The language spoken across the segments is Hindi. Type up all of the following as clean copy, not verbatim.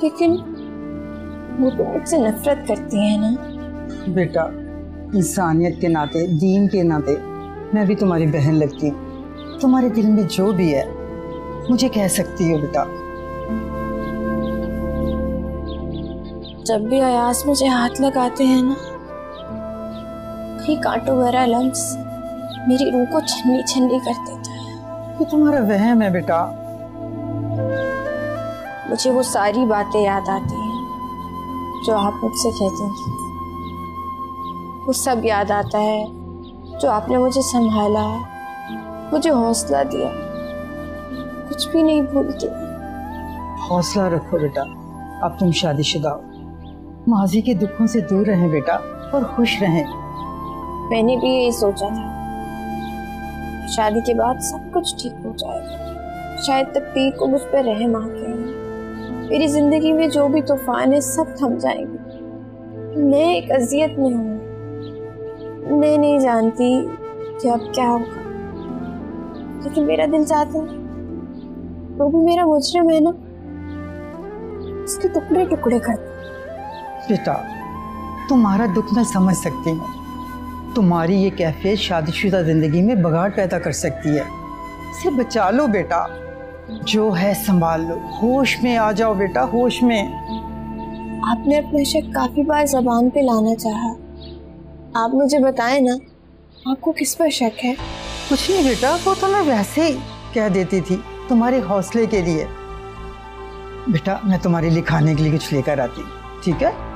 लेकिन वो तो मुझसे नफरत करती है ना। बेटा, इंसानियत के नाते, दीन के नाते मैं भी तुम्हारी बहन लगती हूँ। तुम्हारे दिल में जो भी है मुझे कह सकती हो बेटा। जब भी अयास मुझे हाथ लगाते हैं ना, कहीं कांटों भरा लम्स मेरी रूह को छन्नी छन्नी कर देता है। ये तुम्हारा वहम है बेटा। मुझे वो सारी बातें याद आती हैं जो आप मुझसे कहते हैं। वो सब याद आता है जो आपने मुझे संभाला, मुझे हौसला दिया। कुछ भी नहीं भूलती। हौसला रखो बेटा, अब तुम शादीशुदा हो। माजी के दुखों से दूर रहें बेटा और खुश रहें। मैंने भी यही सोचा था, शादी के बाद सब कुछ ठीक हो जाएगा। शायद तकदीर को मुझ पर रहम आ गया। मेरी जिंदगी में जो भी तूफान है सब थम जाएंगे। मैं एक अजियत में हूँ। मैं नहीं जानती कि अब क्या होगा, लेकिन मेरा दिल चाहता है वो भी मेरा मुजरिम है ना, उसके टुकड़े टुकड़े कर दो। बेटा, तुम्हारा दुख मैं समझ सकती हूँ। तुम्हारी ये कैफियत शादीशुदा जिंदगी में बगाड़ पैदा कर सकती है। इसे बचा लो बेटा, जो है संभाल लो। होश में आ जाओ बेटा, होश में। आपने अपना शक काफी बार जबान पे लाना चाहा। आप मुझे बताएं ना, आपको किस पर शक है? कुछ नहीं बेटा, वो तो मैं वैसे ही कह देती थी तुम्हारे हौसले के लिए। बेटा, मैं तुम्हारे लिए खाने के लिए कुछ लेकर आती हूँ, ठीक है?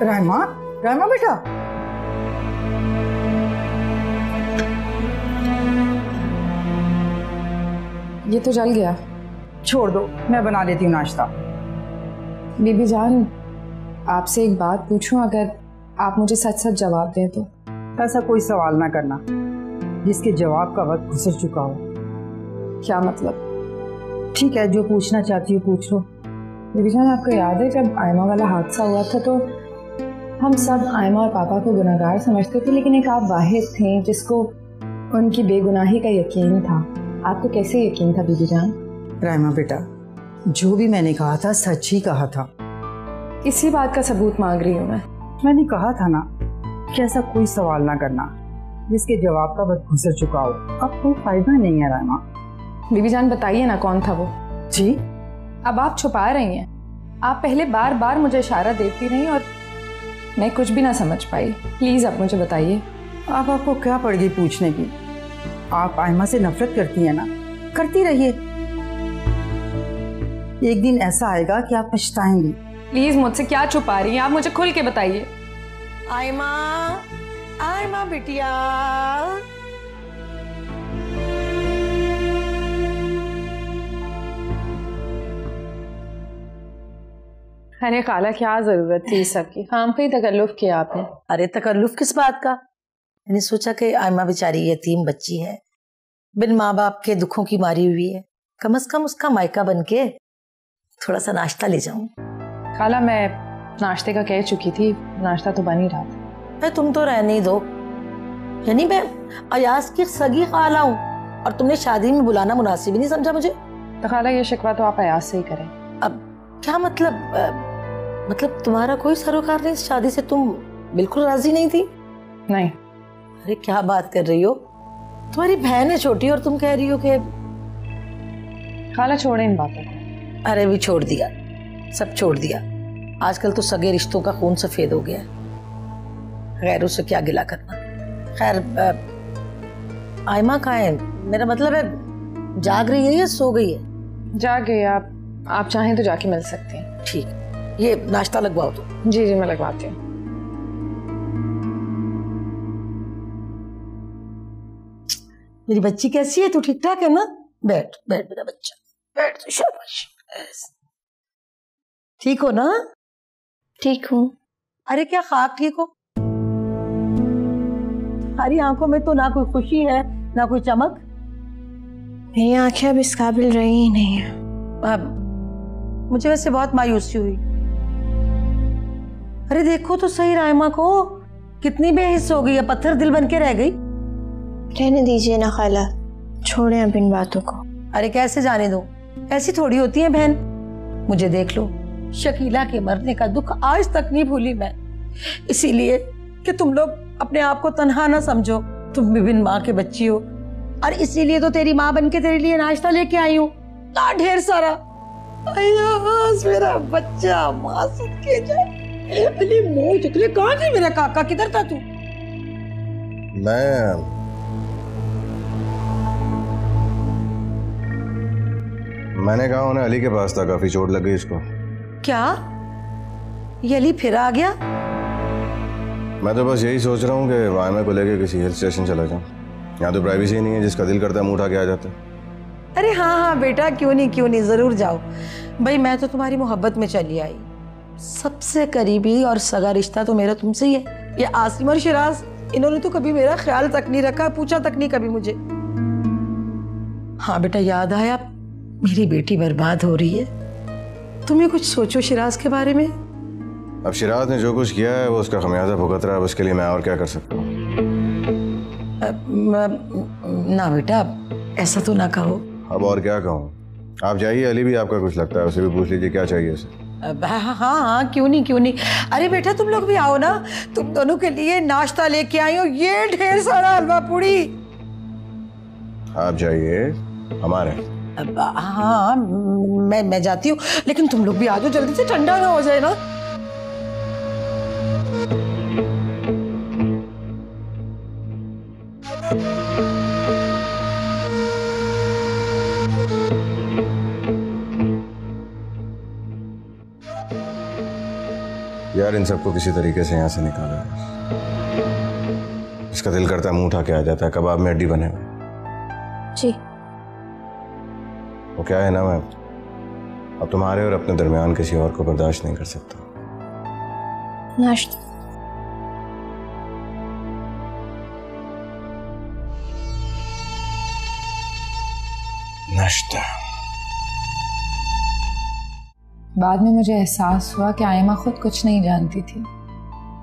राइमा, राइमा बेटा, ये तो जल गया। छोड़ दो, मैं बना देती हूँ नाश्ता। बीबी जान, आपसे एक बात पूछूं, अगर आप मुझे सच सच जवाब दें तो? ऐसा कोई सवाल ना करना जिसके जवाब का वक्त गुजर चुका हो। क्या मतलब? ठीक है, जो पूछना चाहती हो पूछ लो। बीबी जान, आपको याद है जब आयमा वाला हादसा हुआ था तो हम सब आयमा और पापा को गुनहगार समझते थे, लेकिन एक आप वाहिद थे जिसको उनकी बेगुनाही का यकीन था। आपको कैसे यकीन था बीबी जान? राइमा बेटा, जो भी मैंने कहा था सच ही कहा था। इसी बात का सबूत मांग रही हूँ मैंने कहा था ना कि ऐसा कोई सवाल ना करना जिसके जवाब का वक्त गुजर चुका हो। अब कोई फायदा नहीं है राइमा। बीबी जान, बताइए ना कौन था वो? जी, अब आप छुपा रही हैं। आप पहले बार बार मुझे इशारा देती रही और मैं कुछ भी ना समझ पाई। प्लीज आप मुझे बताइए। अब आपको क्या पड़ गई पूछने की? आप आयमा से नफरत करती हैं ना, करती रहिए। एक दिन ऐसा आएगा कि आप पछताएंगी। प्लीज मुझसे क्या छुपा रही हैं आप? मुझे खुल के बताइए। आयमा, आयमा बिटिया, अरे खाला, क्या जरूरत थी इस सब की? काम का ही तकल्लुफ किया आपने। अरे तकल्लुफ किस बात का? मैंने सोचा कि आयमा बेचारी यतीम बच्ची है, बिन माँ बाप के दुखों की मारी हुई है, कम से कम उसका मायका बन के थोड़ा सा नाश्ता ले जाऊं। खाला, मैं नाश्ते का कह चुकी थी, नाश्ता तो बन ही रहा था। मैं तुम तो रहने ही दो। यानी मैं अयास की सगी खाला हूँ और तुमने शादी में बुलाना मुनासिब ही नहीं समझा मुझे? तो खाला, ये शिकवा तो आप अयास से ही करें। अब क्या मतलब? मतलब तुम्हारा कोई सरोकार नहीं? इस शादी से तुम बिल्कुल राजी नहीं थी? नहीं। अरे क्या बात कर रही हो? तुम्हारी बहन है छोटी और तुम कह रही हो कि... खाला, छोड़े इन बातों को। अरे भी छोड़ दिया, सब छोड़ दिया। आजकल तो सगे रिश्तों का खून सफेद हो गया है। खैर, उससे क्या गिला करना। खैर, आयमा कहाँ है? मेरा मतलब है जाग रही है या सो गई है? जाग गई। आप चाहें तो जाके मिल सकते हैं। ठीक, ये नाश्ता लगवाओ तो। जी जी, मैं लगवाती हूँ। मेरी बच्ची कैसी है? तू ठीक ठाक है ना? बैठ बैठ मेरा बच्चा, बैठ तो शाबाश। ठीक हो ना? ठीक हूँ। अरे क्या खाक ठीक हो? हमारी आंखों में तो ना कोई खुशी है ना कोई चमक। मेरी आंखें अब इस काबिल रही ही नहीं है। अब मुझे वैसे बहुत मायूसी हुई। अरे देखो तो सही राइमा को, कितनी बेहिस हो गई है, पत्थर दिल बन के रह गई। रहने दीजिए ना खाला, छोड़े अब इन बातों को। अरे कैसे जाने दो, ऐसी थोड़ी होती है बहन। मुझे देख लो, शकीला के मरने का दुख आज तक नहीं भूली मैं, इसीलिए कि तुम लोग अपने आप को तन्हा ना समझो। तुम भी बिन माँ के बच्ची हो, और इसीलिए तो तेरी माँ बनके तेरे लिए नाश्ता लेके आई हूँ, ना ढेर सारा। मेरा बच्चा माँ सदके जाए। अली मुंह चुकले, कहाँ थी मेरा काका, किधर था तू? मैंने कहा उन्हें अली के पास था, काफी चोट लग गई इसको। क्या ये अली फिर आ गया? मैं तो बस यही सोच रहा हूँ कि वाइमा को लेके किसी हिल स्टेशन चला जाऊँ। यहाँ तो प्राइवेसी नहीं है, जिसका दिल करता है मुंह उठा के आ जाता है। अरे हाँ हाँ बेटा, क्यों नहीं, जरूर जाओ। भाई मैं तो तुम्हारी मोहब्बत में चली आई। सबसे करीबी और सगा रिश्ता तो मेरा तुमसे ही है। ये आसिम और शिराज, इन्होंने तो कभी मेरा ख्याल तक नहीं रखा, पूछा तक नहीं कभी मुझे। हाँ बेटा, याद आया, मेरी बेटी बर्बाद हो रही है। तुम ये कुछ सोचो शिराज के बारे में। अब शिराज ने जो कुछ किया है वो उसका खमियाजा भुगत रहा है, उसके लिए मैं और क्या कर सकता हूँ? ना बेटा, ऐसा तो ना कहो। अब और क्या कहूँ? आप जाइए, अली भी आपका कुछ लगता है, उसे भी पूछ लीजिए क्या चाहिए उसे। हाँ, क्यों नहीं। अरे बेटा तुम लोग भी आओ ना, तुम दोनों के लिए नाश्ता लेके आई हो, ये ढेर सारा हलवा पूड़ी। आप जाइए, हमारे। हाँ मैं जाती हूँ, लेकिन तुम लोग भी आ जाओ, जल्दी से, ठंडा ना हो जाए ना। यार इन सबको किसी तरीके से यहाँ से निकाला है। इसका दिल करता है मुंह उठा के आ जाता है, कबाब में हड्डी बने हुए। जी वो क्या है ना, मैं अब तुम्हारे और अपने दरमियान किसी और को बर्दाश्त नहीं कर सकता। नाश्ता। बाद में मुझे एहसास हुआ कि आयमा खुद कुछ नहीं जानती थी,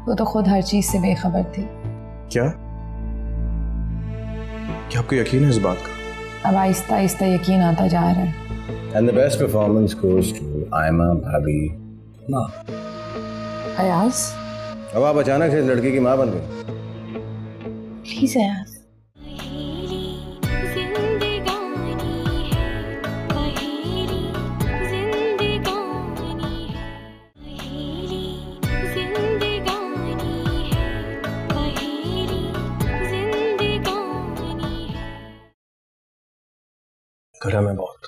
वो तो खुद हर चीज से बेखबर थी। क्या आपको यकीन है इस बात का? अब आहिस्ता आहिस्ता यकीन आता जा रहा है। And the best performance goes to Aima भाभी माँ। अयाज, अब आप अचानक से इस लड़की की माँ बन गई। प्लीज अयाज। गर्म है बहुत।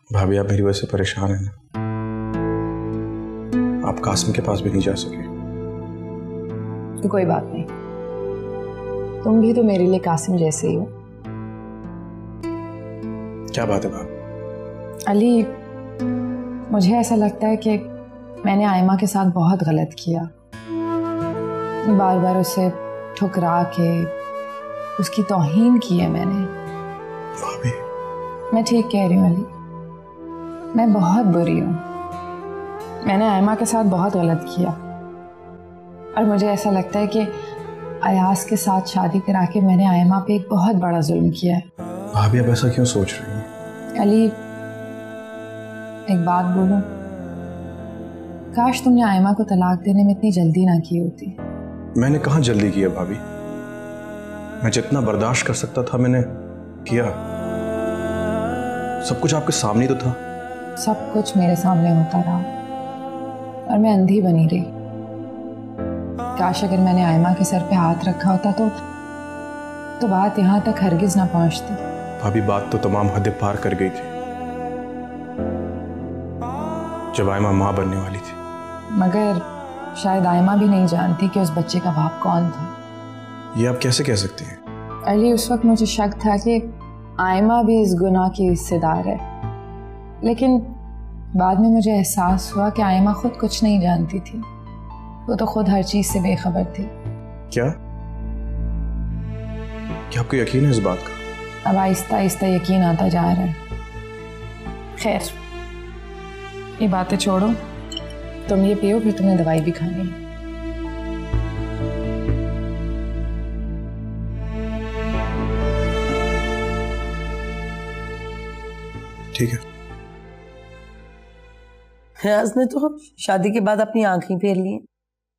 भाभी आप मेरी वजह से परेशान हैं ना? आप कासिम के पास भी नहीं जा सके। तो कोई बात नहीं, तुम भी तो मेरे लिए कासिम जैसे ही हो। क्या बात है भाभी? अली, मुझे ऐसा लगता है कि मैंने आयमा के साथ बहुत गलत किया। बार बार उसे ठुकरा के उसकी तौहीन की है मैंने। भाभी मैं ठीक कह रही हूँ अली, मैं बहुत बुरी हूँ। मैंने आयमा के साथ बहुत गलत किया, और मुझे ऐसा लगता है कि अयाज के साथ शादी करा के मैंने आयमा पे एक बहुत बड़ा जुल्म किया है। भाभी आप ऐसा क्यों सोच रही हैं? अली, एक बात बोलूं, काश तुमने आयमा को तलाक देने में इतनी जल्दी ना की होती। मैंने कहाँ जल्दी किया भाभी, मैं जितना बर्दाश्त कर सकता था मैंने किया। सब कुछ आपके सामने तो था। सब कुछ मेरे सामने होता रहा और मैं अंधी बनी रही। काश अगर मैंने आयमा के सर पे हाथ रखा होता तो बात यहाँ तक हरगिज ना पहुँचती। भाभी बात तो तमाम हदें पार कर गई थी जब आयमा माँ बनने वाली थी। मगर शायद आयमा भी नहीं जानती कि उस बच्चे का बाप कौन था। ये आप कैसे कह सकते हैं? अली, उस वक्त मुझे शक था कि आयमा भी इस गुनाह की हिस्सेदार है, लेकिन बाद में मुझे एहसास हुआ कि आयमा खुद कुछ नहीं जानती थी। वो तो खुद हर चीज से बेखबर थी। क्या आपको यकीन है इस बात का? अब आहिस्ता आहिस्ता यकीन आता जा रहा है। खैर, ये बातें छोड़ो, तुम ये पियो, फिर तुम्हें दवाई भी खानी है। ठीक है। फयाज ने तो शादी के बाद अपनी आंखें फेर ली।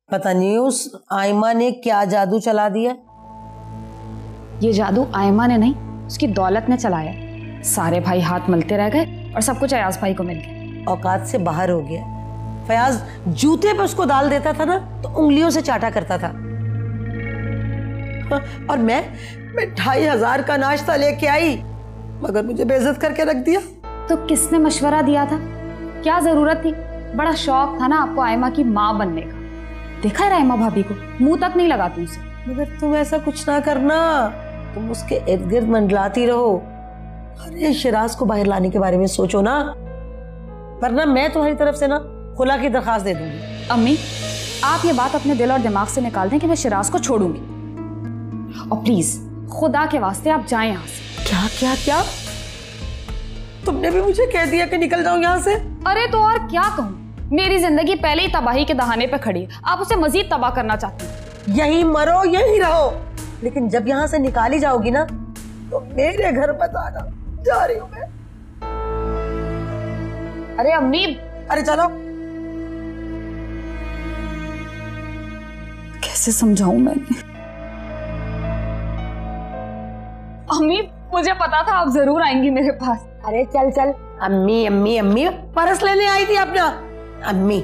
पता नहीं उस आयमा ने क्या जादू चला दिया। ये जादू आयमा ने नहीं, उसकी दौलत ने चलाया। सारे भाई हाथ मलते रह गए और सब कुछ अयाज भाई को मिल गया। औकात से बाहर हो गया। फयाज जूते पे उसको डाल देता था ना तो उंगलियों से चाटा करता था। और मैं 2500 का नाश्ता लेके आई, मगर मुझे बेइज्जत करके रख दिया। तो किसने मशवरा दिया था? क्या जरूरत थी? बड़ा शौक था ना आपको आयमा की माँ बनने का। देखा है आयमा भाभी को, मुंह तक नहीं लगाती उसे। मगर तुम ऐसा कुछ ना करना, तुम उसके इर्द गिर्द मंडलाती रहो। अरे शिराज को बाहर लाने के बारे में सोचो ना, वरना मैं तुम्हारी तरफ से ना खुला की दरखास्त दे दूंगी। अम्मी, आप ये बात अपने दिल और दिमाग से निकाल दें कि मैं शिराज को छोड़ूंगी। और प्लीज खुदा के वास्ते आप जाएं यहाँ से। क्या क्या क्या? तुमने भी मुझे कह दिया कि निकल जाओ यहाँ से? अरे तो और क्या कहूँ, मेरी जिंदगी पहले ही तबाही के दहाने पे खड़ी है, आप उसे मजीद तबाह करना चाहती हैं। यही मरो यही रहो, लेकिन जब यहाँ से निकाली जाओगी ना तो मेरे घर बताना। जा रही हूँ मैं। अरे अम्मी, अरे चलो। कैसे समझाऊं मैं? अम्मी, मुझे पता था आप जरूर आएंगी मेरे पास। अरे चल चल, अम्मी अम्मी अम्मी, परस लेने आई थी अपना अम्मी।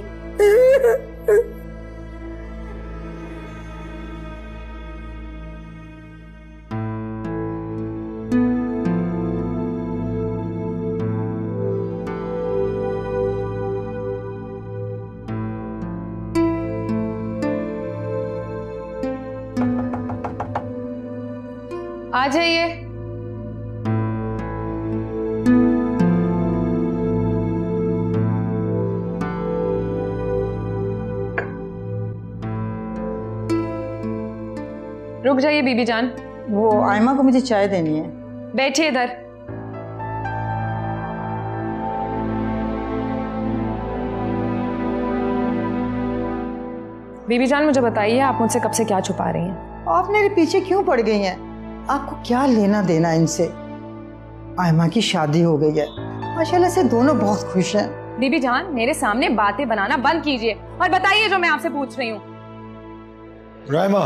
आ जाइए। रुक जाइए बीबी जान। वो आयमा को मुझे चाय देनी है। बैठिए इधर। बीबी जान, मुझे बताइए आप मुझसे कब से क्या छुपा रही हैं? आप मेरे पीछे क्यों पड़ गई हैं? आपको क्या लेना देना इनसे? आयमा की शादी हो गई है, माशाल्लाह से दोनों बहुत खुश हैं। बीबी जान, मेरे सामने बातें बनाना बंद कीजिए और बताइए जो मैं आपसे पूछ रही हूँ। रायमा,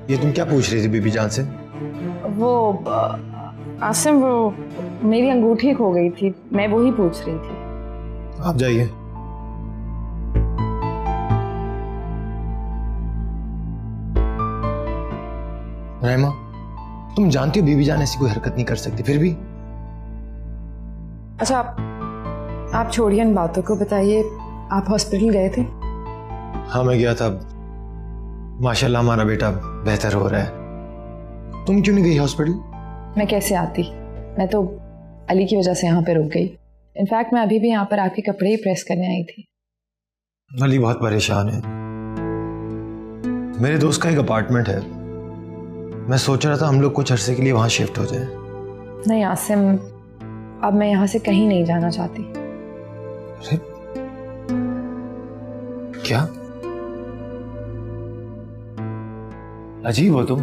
ये तुम क्या पूछ रही थी बीबी जान से? वो आसिम, वो मेरी अंगूठी खो गई थी, मैं वो ही पूछ रही थी। आप जाइए। रायमा, तुम जानती हो बीबी जान ऐसी कोई हरकत नहीं कर सकती, फिर भी। अच्छा, आप छोड़िए इन बातों को, बताइए आप हॉस्पिटल गए थे? हाँ मैं गया था, माशाल्लाह हमारा बेटा बेहतर हो रहा है। तुम क्यों नहीं गई हॉस्पिटल? मैं कैसे आती, मैं तो अली की वजह से यहाँ पे रुक गई। इनफैक्ट मैं अभी भी यहाँ पर आपके कपड़े ही प्रेस करने आई थी। अली बहुत परेशान है। मेरे दोस्त का एक अपार्टमेंट है, मैं सोच रहा था हम लोग कुछ अरसे के लिए वहां शिफ्ट हो जाए। नहीं आसिम, अब मैं यहाँ से कहीं नहीं जाना चाहती। अरे क्या अजीब हो तुम,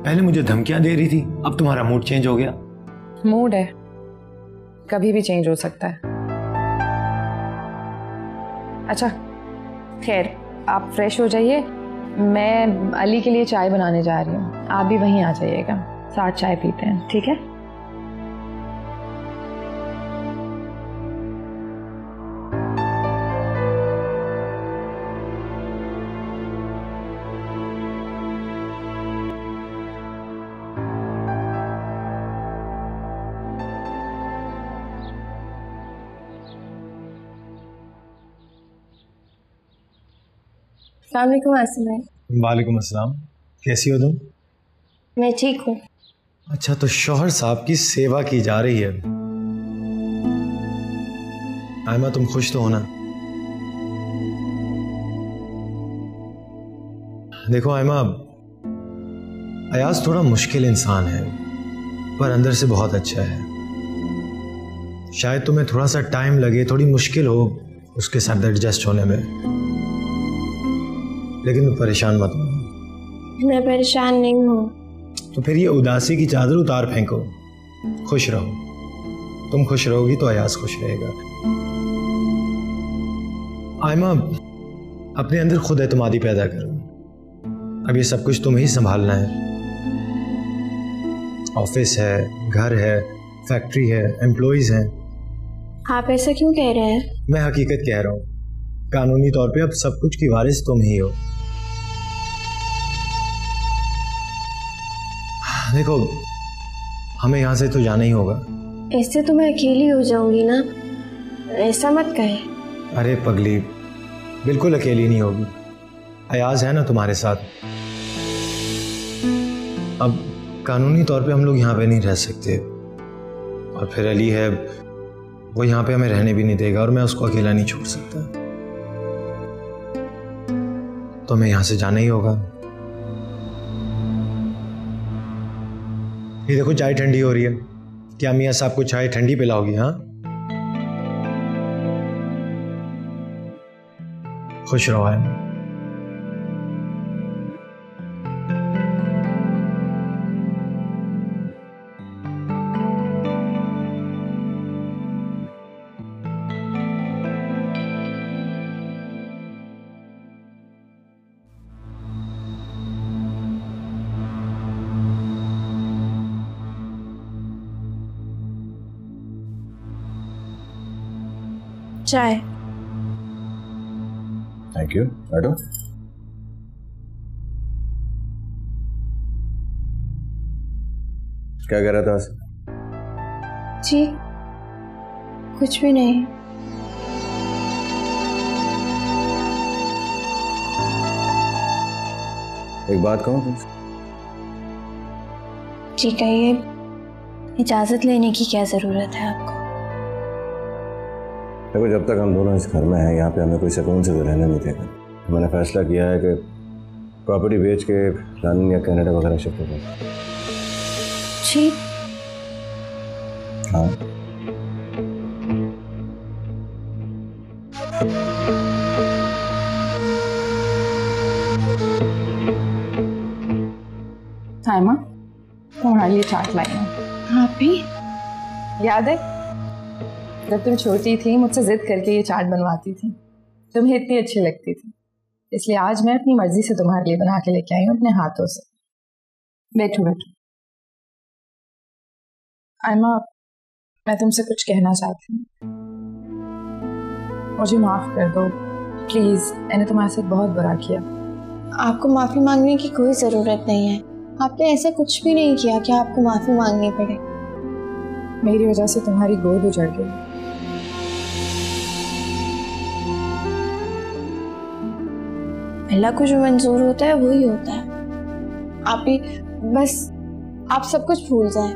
पहले मुझे धमकियां दे रही थी, अब तुम्हारा मूड चेंज हो गया। मूड है, कभी भी चेंज हो सकता है। अच्छा खैर, आप फ्रेश हो जाइए, मैं अली के लिए चाय बनाने जा रही हूँ, आप भी वहीं आ जाइएगा, साथ चाय पीते हैं, ठीक है? अस्सलाम वालेकुम आसिम। वालेकुम अस्सलाम। कैसी हो तुम? मैं ठीक हूँ। अच्छा, तो शौहर साहब की सेवा की जा रही है। आयमा, तुम खुश तो हो ना? देखो आयमा, अयाज थोड़ा मुश्किल इंसान है पर अंदर से बहुत अच्छा है। शायद तुम्हें थोड़ा सा टाइम लगे, थोड़ी मुश्किल हो उसके साथ एडजस्ट होने में, लेकिन परेशान मत हो। मैं परेशान नहीं हूँ। तो फिर ये उदासी की चादर उतार फेंको, खुश रहो। तुम खुश रहोगी तो अयाज खुश रहेगा। आयमा, अपने अंदर खुद एतमादी पैदा करो। अब ये सब कुछ तुम्हें ही संभालना है। ऑफिस है, घर है, फैक्ट्री है, एम्प्लॉइज हैं। आप ऐसा क्यों कह रहे हैं? मैं हकीकत कह रहा हूँ। कानूनी तौर पे अब सब कुछ की वारिस तुम ही हो। देखो, हमें यहाँ से तो जाना ही होगा। इससे तो मैं अकेली हो जाऊंगी ना, ऐसा मत कहे। अरे पगली, बिल्कुल अकेली नहीं होगी। अयाज है ना तुम्हारे साथ। अब कानूनी तौर पे हम लोग यहाँ पे नहीं रह सकते, और फिर अली है, वो यहाँ पे हमें रहने भी नहीं देगा, और मैं उसको अकेला नहीं छोड़ सकता। तो हमें यहाँ से जाना ही होगा। ये देखो, चाय ठंडी हो रही है। क्या मियाँ साहब को चाय ठंडी पिलाओगी? हाँ, खुश रहो है। चाय। Thank you. बैठो। क्या कह रहा था? जी कुछ भी नहीं। एक बात कहूँ तुमसे? जी कहिए। इजाजत लेने की क्या जरूरत है आपको? देखो, जब तक हम दोनों इस घर में हैं, यहाँ पे हमें कोई सुकून से तो रहने नहीं देगा। तो मैंने फैसला किया है कि प्रॉपर्टी बेच के लंदन या कनाडा वगैरह शिफ्ट हो जाए। जी? हाँ। आयमा, तुम्हारे लिए चाट लाई हूँ। आप भी? याद है जब तुम छोटी थी, मुझसे जिद करके ये चाट बनवाती थी, तुम्हें इतनी अच्छी लगती थी, इसलिए आज मैं अपनी मर्जी से तुम्हारे लिए बना के लेके आई हूँ अपने हाथों से। बैठो बैठो। आयमा, मैं तुमसे कुछ कहना चाहती हूँ, मुझे माफ कर दो प्लीज। मैंने तुम्हारे साथ बहुत बुरा किया। आपको माफी मांगने की कोई जरूरत नहीं है। आपने ऐसा कुछ भी नहीं किया कि आपको माफी मांगनी पड़े। मेरी वजह से तुम्हारी गोद उजड़ गई। अल्लाह को जो मंजूर होता है वही होता है। आप भी बस आप सब कुछ भूल जाएं।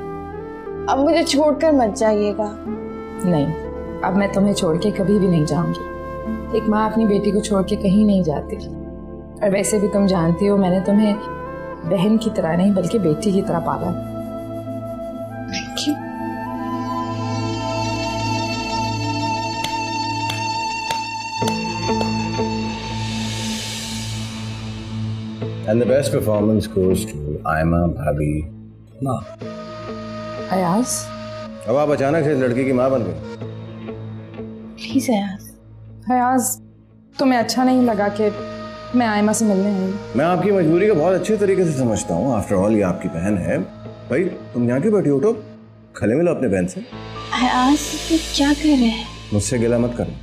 अब मुझे छोड़कर मत जाइएगा। नहीं, अब मैं तुम्हें छोड़ के कभी भी नहीं जाऊंगी। एक माँ अपनी बेटी को छोड़ के कहीं नहीं जाती। और वैसे भी तुम जानती हो, मैंने तुम्हें बहन की तरह नहीं बल्कि बेटी की तरह पाला। Thank you. And the best performance goes to Aima भाभी माँ। अयाज, अब आप अचानक से इस लड़की की माँ बन गई। प्लीज अयाज। अयाज, तुम्हें अच्छा नहीं लगा कि मैं आयमा से मिलने आई? मैं आपकी मजबूरी को बहुत अच्छे तरीके से समझता हूँ। आफ्टर ऑल ये आपकी बहन है। भाई तुम यहाँ क्यों बैठी? उठो, खले मिलो अपने बहन से। अयाज तुम क्या कर रहे हैं? मुझसे गिला मत करो।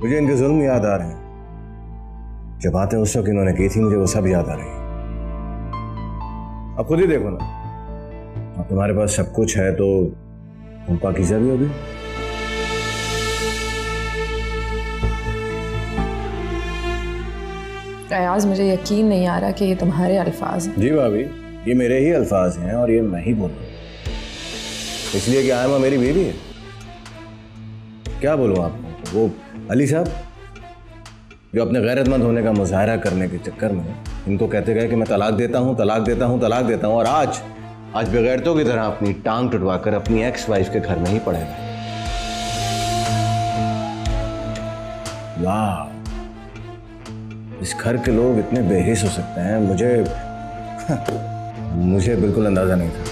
मुझे इनके जुल्म याद आ रहे हैं। जो बातें उस वक्त इन्होंने की थी, मुझे वो सब याद आ रही है। अब खुद ही देखो ना, अब तुम्हारे पास सब कुछ है तो तुम पाकीज़ा भी होगी। अयाज, मुझे यकीन नहीं आ रहा कि ये तुम्हारे अल्फाज हैं। जी भाभी, ये मेरे ही अल्फाज हैं और ये मैं ही बोल रहा हूँ, इसलिए कि आयमा मेरी बीवी है। क्या बोलूँ आपको, वो अली साहब जो अपने गैरतमंद होने का मुजाहरा करने के चक्कर में इनको कहते गए कि मैं तलाक देता हूँ, तलाक देता हूँ, तलाक देता हूँ, और आज बेगैरतों की तरह अपनी टांग टुटवाकर अपनी एक्स वाइफ के घर में ही पड़े गए। वाह, इस घर के लोग इतने बेहिस हो सकते हैं, मुझे बिल्कुल अंदाजा नहीं था।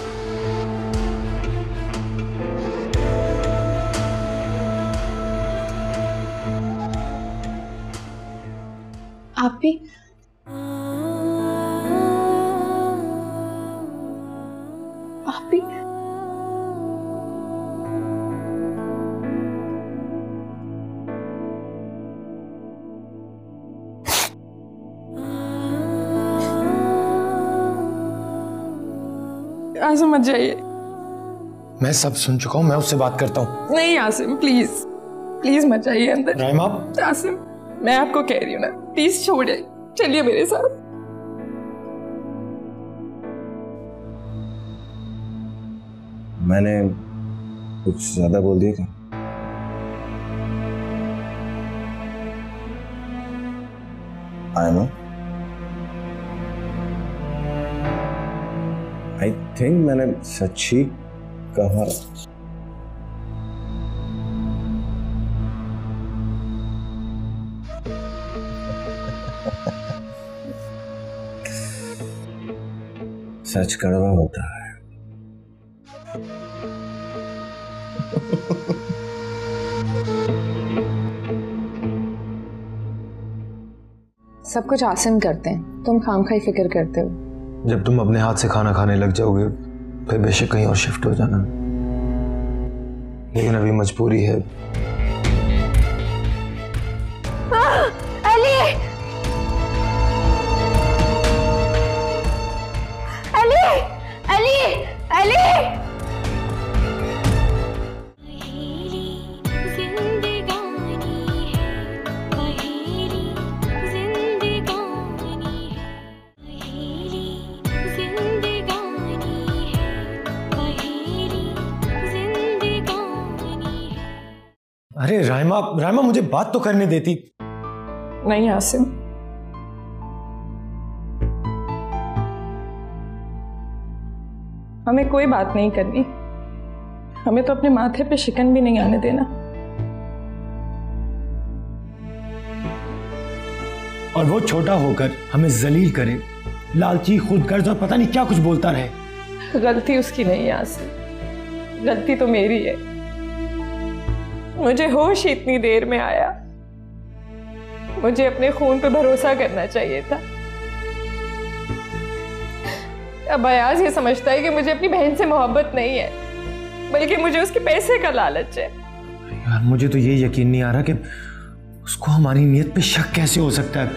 आप भी आसिम मत जाइए। मैं सब सुन चुका हूँ, मैं उससे बात करता हूँ। नहीं आसिम, प्लीज प्लीज मत जाइए अंदर। राइमा, आसिम मैं आपको कह रही हूँ ना, प्लीज छोड़िए, चलिए मेरे साथ। मैंने कुछ ज्यादा बोल दिया क्या? आयमा, आई थिंक मैंने सच ही कहा। सच कड़वा होता है। सब कुछ आसिम करते हैं, तुम खामखाई फिक्र करते हो। जब तुम अपने हाथ से खाना खाने लग जाओगे फिर बेशक कहीं और शिफ्ट हो जाना, लेकिन अभी मजबूरी है। अली, अली, अली, अली। अरे राइमा, राइमा मुझे बात तो करने देती। नहीं आसिम, हमें कोई बात नहीं करनी, हमें तो अपने माथे पे शिकन भी नहीं आने देना। और वो छोटा होकर हमें जलील करे, लालची, खुदगर्ज और पता नहीं क्या कुछ बोलता रहे। गलती उसकी नहीं है आसिम, गलती तो मेरी है। मुझे होश इतनी देर में आया, मुझे अपने खून पे भरोसा करना चाहिए था। अब अयाज ये समझता है कि मुझे अपनी बहन से मोहब्बत नहीं है, बल्कि मुझे उसके पैसे का लालच है। यार मुझे तो ये यकीन नहीं आ रहा कि उसको हमारी नीयत पे शक कैसे हो सकता है।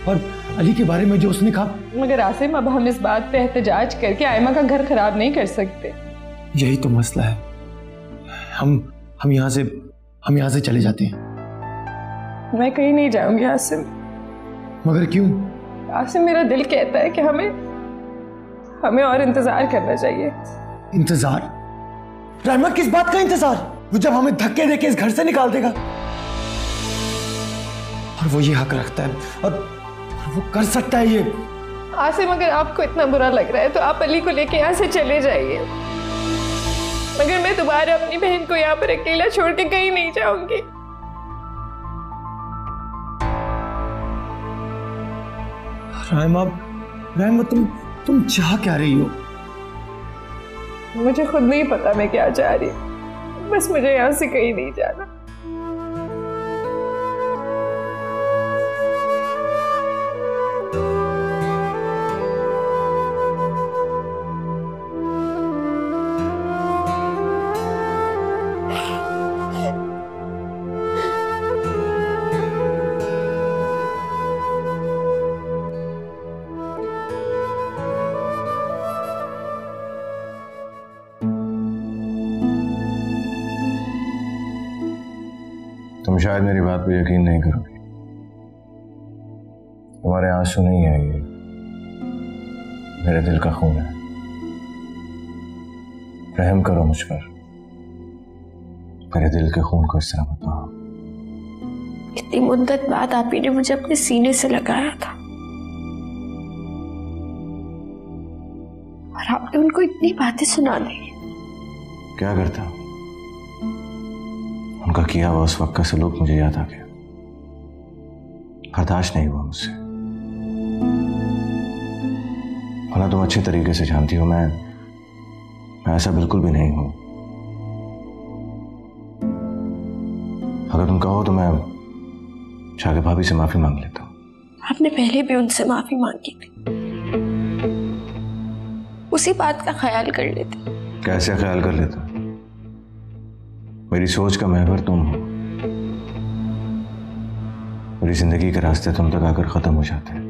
और अली के बारे में जो उसने कहा। मगर आसिम, अब हम इस बात पे एहतजाज करके आयमा का घर खराब नहीं कर सकते। यही तो मसला है। हम यहाँ से चले जाते हैं। मैं कहीं नहीं जाऊंगी आसिम। मगर क्यों? आसिम, मेरा दिल कहता है कि हमें और इंतजार करना चाहिए। इंतजार? राइमा, किस बात का इंतजार? वो जब हमें धक्के देके इस घर से निकाल देगा। और वो ये हक रखता है और वो कर सकता है ये। आसिम, अगर आपको इतना बुरा लग रहा है तो आप अली को लेके यहाँ से चले जाइए, मगर मैं दोबारा अपनी बहन को यहाँ पर अकेला छोड़ के कहीं नहीं जाऊंगी। राइमा, तुम चाह क्या रही हो? मुझे खुद नहीं पता मैं क्या चाह रही हूँ, बस मुझे यहाँ से कहीं नहीं जाना। तुम शायद मेरी बात पे यकीन नहीं करोगे। तुम्हारे आंसू नहीं है, ये मेरे दिल का खून है। रहम करो मुझ पर, मेरे दिल के खून को इस तरह मत बहाओ। इतनी मुद्दत बाद आप ही ने मुझे अपने सीने से लगाया था और आपने उनको इतनी बातें सुना दी। क्या करता, उनका किया हुआ उस वक्त का सलूक मुझे याद आ गया। बर्दाश्त नहीं हुआ मुझसे। भला तुम अच्छे तरीके से जानती हो मैं ऐसा बिल्कुल भी नहीं हूं। अगर तुम कहो तो मैं जाके भाभी से माफी मांग लेता हूं। आपने पहले भी उनसे माफी मांगी थी, उसी बात का ख्याल कर लेते। कैसे ख्याल कर लेता? मेरी सोच का महवर तुम हो। मेरी जिंदगी के रास्ते तुम तक आकर खत्म हो जाते हैं।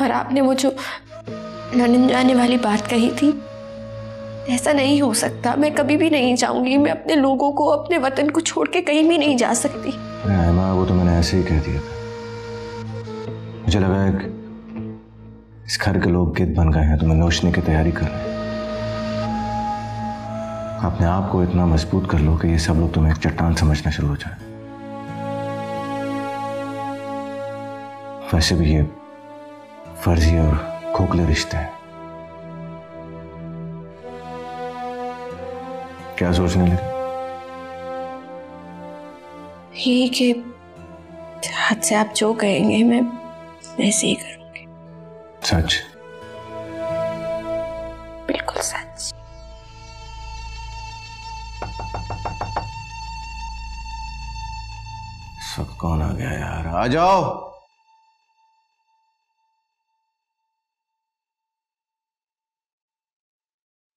और आपने वो जो लंदन जाने वाली बात कही थी, ऐसा नहीं हो सकता। मैं कभी भी नहीं जाऊंगी। मैं अपने लोगों को, अपने वतन को छोड़ के कहीं भी नहीं जा सकती। अरे माँ, वो तो मैंने ऐसे ही कह दिया था। मुझे लगा इस घर के लोग गिद्ध बन गए हैं, तो मैं नोचने की तैयारी कर रहे हैं। अपने आप को इतना मजबूत कर लो कि ये सब लोग तुम्हें एक चट्टान समझना शुरू हो जाए। वैसे भी ये फर्जी और खोखले रिश्ते हैं। क्या सोचने लगे? यही कि हाथ से आप जो कहेंगे मैं वैसे ही करूंगी। सच? बिल्कुल सच। सब कौन आ गया यार? आ जाओ।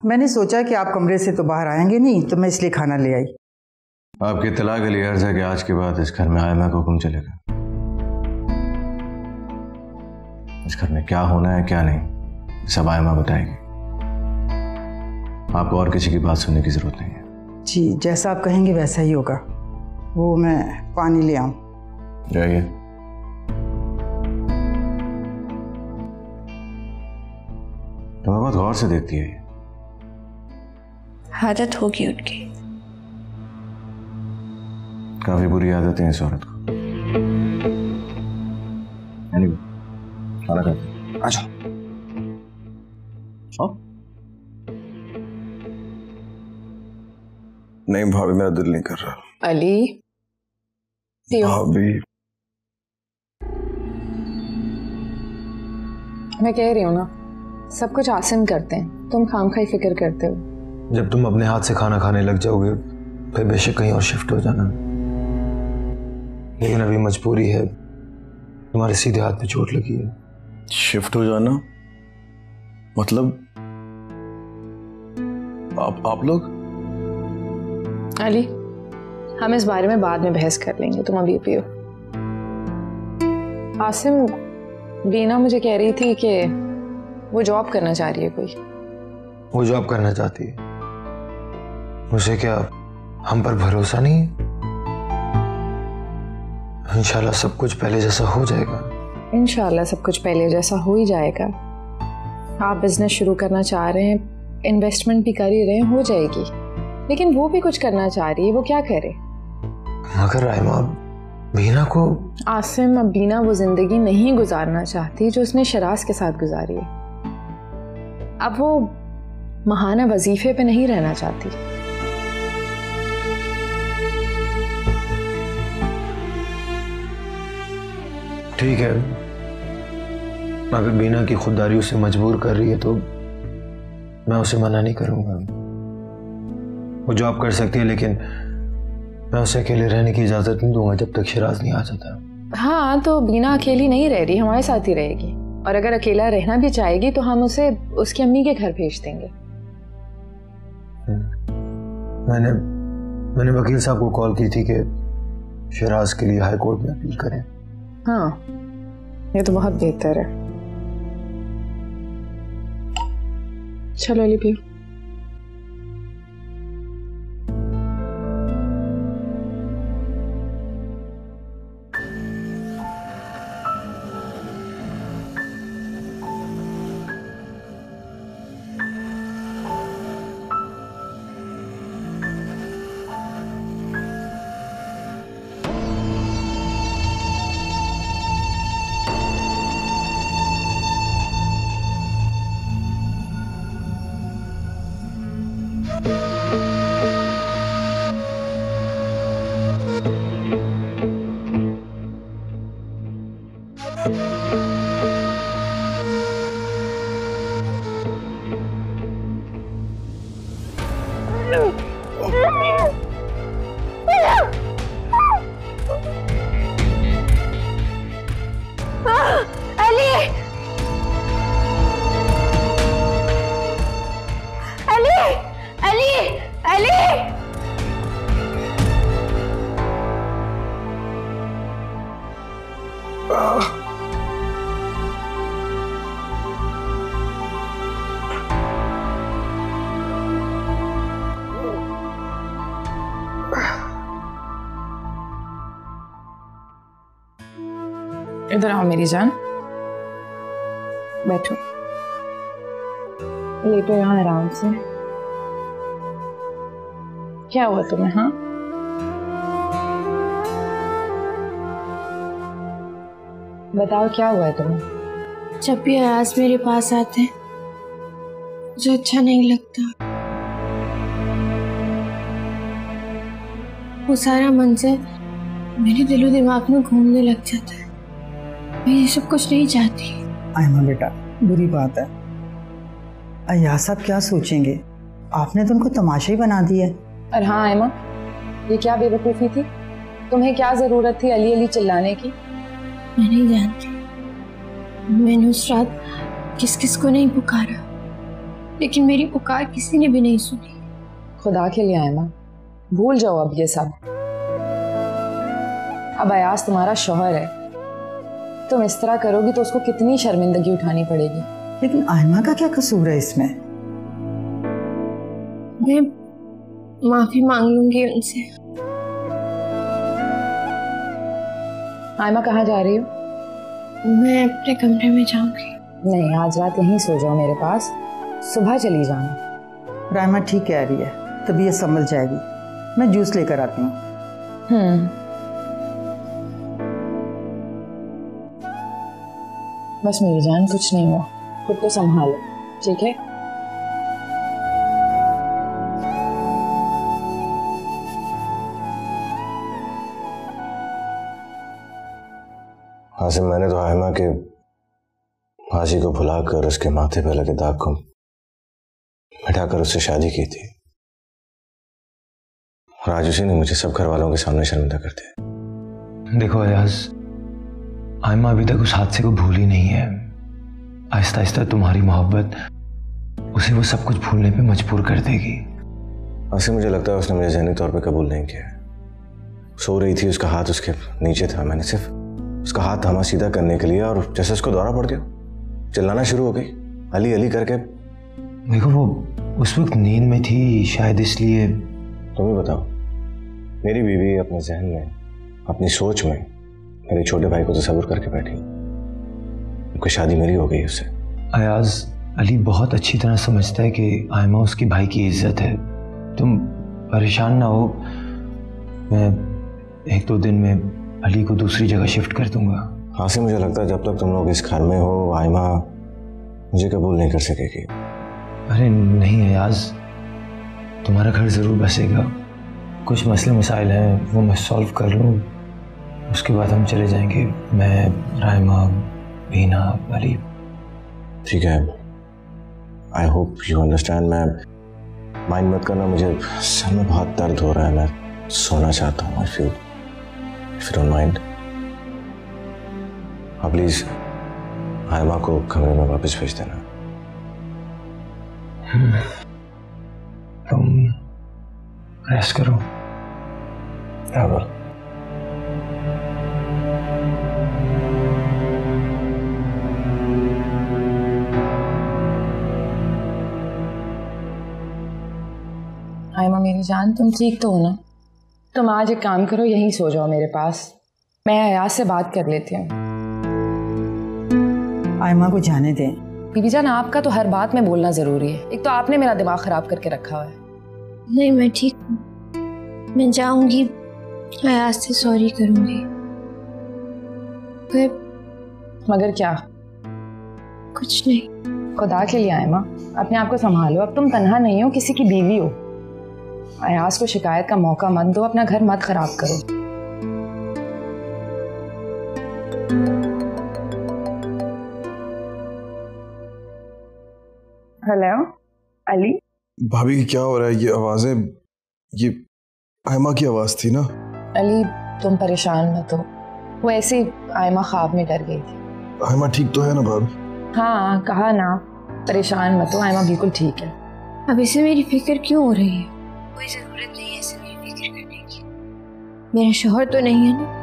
मैंने सोचा कि आप कमरे से तो बाहर आएंगे नहीं, तो मैं इसलिए खाना ले आई। आपकी इत्तला के लिए अर्ज है कि आज के बाद इस घर में आयमा को हुक्म चलेगा। इस घर में क्या होना है क्या नहीं सब आयमा बताएगी। आपको और किसी की बात सुनने की जरूरत नहीं है। जी, जैसा आप कहेंगे वैसा ही होगा। वो मैं पानी ले आऊं? जाइए। तुम्हें बहुत गौर से देखती है। आदत होगी उनकी। काफी बुरी आदत है इस औरत को। खाना खाते। अच्छा। नहीं भाभी, मेरा दिल नहीं कर रहा। अली, भाभी मैं कह रही हूँ ना, सब कुछ आसिम करते हैं, तुम खामखाई फिक्र करते हो। जब तुम अपने हाथ से खाना खाने लग जाओगे फिर बेशक कहीं और शिफ्ट हो जाना, लेकिन अभी मजबूरी है। तुम्हारे सीधे हाथ पे चोट लगी है। शिफ्ट हो जाना मतलब? आप लोग? अली, हम इस बारे में बाद में बहस कर लेंगे, तुम अभी पियो। आसिम, बीना मुझे कह रही थी कि वो जॉब करना चाह रही है कोई। वो जॉब करना चाहती है? उसे क्या हम पर भरोसा नहीं है? इंशाल्लाह सब कुछ पहले जैसा हो जाएगा। इंशाल्लाह सब कुछ पहले जैसा हो ही जाएगा। आप बिजनेस शुरू करना चाह रहे हैं, इन्वेस्टमेंट भी कर ही रहे हैं, हो जाएगी। लेकिन वो भी कुछ करना चाह रही है, वो क्या करे? मगर राइमा, बीना को... आसिम, अब बीना वो जिंदगी नहीं गुजारना चाहती जो उसने शराज के साथ गुजारी है। अब वो महाना वजीफे पे नहीं रहना चाहती। ठीक है, अगर बीना की खुददारी उसे मजबूर कर रही है तो मैं उसे मना नहीं करूंगा। वो जॉब कर सकती है, लेकिन मैं उसे अकेले रहने की इजाजत नहीं दूंगा जब तक शिराज नहीं आ जाता। हाँ, तो बीना अकेली नहीं रह रही, हमारे साथ ही रहेगी। और अगर अकेला रहना भी चाहेगी तो हम उसे उसकी अम्मी के घर भेज देंगे। मैंने वकील साहब को कॉल की थी कि शिराज के लिए हाई कोर्ट में अपील करें। हाँ, ये तो बहुत बेहतर है। चलो अली भी। इधर आओ मेरी जान, बैठो, लेटो यहाँ आराम से। क्या हुआ तुम्हें? हाँ, बताओ क्या हुआ है तुम्हें? जब भी अयाज मेरे पास आते हैं मुझे अच्छा नहीं लगता। वो सारा मंजर मेरे दिलो दिमाग में घूमने लग जाता है। मैं ये सब कुछ नहीं चाहती। आयमा बेटा, बुरी बात है। अयाज साहब क्या सोचेंगे? आपने तो उनको तमाशा ही बना दिया है। और हाँ आयमा, ये क्या बेवकूफ़ी थी? तुम्हें क्या ज़रूरत थी अली अली चिल्लाने की? मैं नहीं जानती मैंने उस रात किस किस को नहीं पुकारा, लेकिन मेरी पुकार किसी ने भी नहीं सुनी। खुदा के लिए आयमा, भूल जाओ अब ये सब। अब अयाज तुम्हारा शौहर है, तुम इस तरह करोगी तो उसको कितनी शर्मिंदगी उठानी पड़ेगी। लेकिन आयमा का क्या कसूर है इसमें? मैं माफी मांग लूंगी उनसे। आयमा कहाँ जा रही हो? मैं अपने कमरे में जाऊंगी। नहीं, आज रात यहीं सो जाओ मेरे पास, सुबह चली जाना। रायमा ठीक कह रही है, तबीयत संभल जाएगी। मैं जूस लेकर आती हूँ। बस मेरी जान, कुछ नहीं हुआ, खुद को संभालो, ठीक है? हासिम, मैंने तो आयमा के फांसी को भुलाकर उसके माथे पर लगे दाग को मिटाकर उससे शादी की थी, और आज उसी ने मुझे सब घर वालों के सामने शर्मिंदा कर दिया। देखो अयाज, आयमा अभी तक उस हादसे को भूली नहीं है। आहिस्ता आहिस्ता तुम्हारी मोहब्बत उसे वो सब कुछ भूलने पे मजबूर कर देगी। ऐसे मुझे लगता है उसने मुझे ज़हनी तौर पे कबूल नहीं किया। सो रही थी, उसका हाथ उसके नीचे था, मैंने सिर्फ उसका हाथ थामा सीधा करने के लिए, और जैसे उसको दौरा पड़ गया चिल्लाना शुरू हो गई, अली अली करके। देखो वो उस वक्त नींद में थी, शायद इसलिए। तुम ही बताओ, मेरी बीवी अपने जहन में, अपनी सोच में मेरे छोटे भाई को तस्वीर करके बैठी, क्योंकि शादी मेरी हो गई उससे। अयाज, अली बहुत अच्छी तरह समझता है कि आयमा उसके भाई की इज्जत है। तुम परेशान ना हो, मैं 1-2 दिन में अली को दूसरी जगह शिफ्ट कर दूंगा। हाँ से मुझे लगता है जब तक तुम लोग इस घर में हो, आयमा मुझे कबूल नहीं कर सकेगी। अरे नहीं अयाज, तुम्हारा घर ज़रूर बसेगा। कुछ मसले मसाइल हैं, वो मैं सॉल्व कर लूँ, उसके बाद हम चले जाएंगे। मैं, रायमा, बीना, अली। ठीक है, आई होप यू अंडरस्टैंड। मैं माइंड मत करना, मुझे सर में बहुत दर्द हो रहा है, मैं सोना चाहता हूँ। I feel, if you don't mind, आप प्लीज आयमा को कमरे में वापस भेज देना। तुम रेस्ट करो। क्या बोल? आयमा मेरी जान, तुम ठीक तो हो ना? तुम आज एक काम करो, यहीं सो जाओ मेरे पास, मैं अयाज से बात कर लेती हूँ। आयमा को जाने दें। बीबी जान, आपका तो हर बात में बोलना जरूरी है। एक तो आपने मेरा दिमाग खराब करके रखा हुआ है। नहीं, मैं ठीक हूँ, मैं जाऊंगी, अयाज से सॉरी करूंगी। मगर क्या? कुछ नहीं। खुदा के लिए आयमा, अपने आप को संभालो। अब तुम तन्हा नहीं हो, किसी की बीवी हो। अयाज को शिकायत का मौका मत दो, अपना घर मत खराब करो। हेलो अली। भाभी क्या हो रहा है? ये आवाजें, ये आयमा की आवाज थी ना? अली तुम परेशान मत हो, वो ऐसे आयमा ख्वाब में डर गई थी। आयमा ठीक तो है ना भाभी? हाँ कहा ना, परेशान मत हो, आयमा बिल्कुल ठीक है। अब इसे मेरी फिक्र क्यों हो रही है? कोई जरूरत नहीं है इसे मेरी फिक्र करने की। मेरा शौहर तो नहीं है ना,